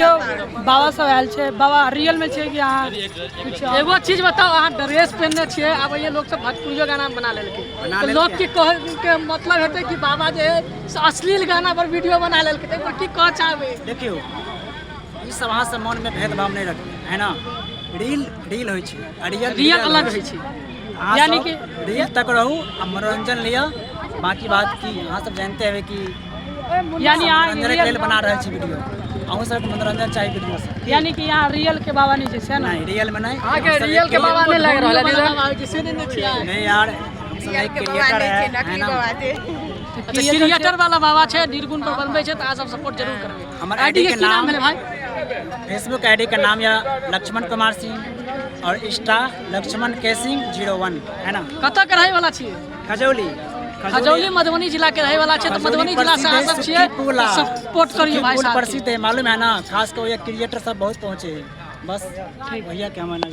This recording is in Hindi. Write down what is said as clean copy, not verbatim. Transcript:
देखियो बाबा सब आयल छे। बाबा रियल में छे कि यहाँ कुछ एगो चीज बताओ, अहाँ ड्रेस पहनने छे, अब ये लोग सब भोजपुरियो गाना बना लेलके, तो लोग के कहे के मतलब हेते कि बाबा जे अश्लील गाना पर वीडियो बना लेलके, तो पर की कह चाहबे? देखियो ई सब अहाँ सब मन में भेदभाव नहीं रखिए, है ना। रील होई छे, रियल अलग होई छे, यानी कि रील तक रहू और मनोरंजन लिया। बाकी बात की अहाँ सब जानते हैं कि यानी यहाँ मनोरंजन के लिए बना रहे छी वीडियो, अहूँ सब मनोरंजन चाहिए वीडियो से। यानी कि यहाँ रियल के बाबा नहीं जैसे ना। नहीं रियल में नहीं, आगे रियल के बाबा नहीं लग रहा है किसी दिन नहीं यार, हम सब एक क्रिएटर है ना। क्रिएटर वाला बाबा छे, निर्गुण पर बनबे छे, त अहाँ सब सपोर्ट जरूर करबे। हमर आईडी के नाम है भाई? फेसबुक आईडी का नाम या लक्ष्मण कुमार सिंह और इंस्टा लक्ष्मण के सिंह 01, है ना। कतऽ के रहे वाला छिए? खजौली मधुबनी जिला के रहे वाला छे, तो मधुबनी जिला से अहाँ सब छिए, सपोर्ट करियो भाई साहब। प्रसिद्ध है, मालूम है ना, खास कर ये क्रिएटर सब बहुत पहुँचे हैं। बस भैया क्या माना।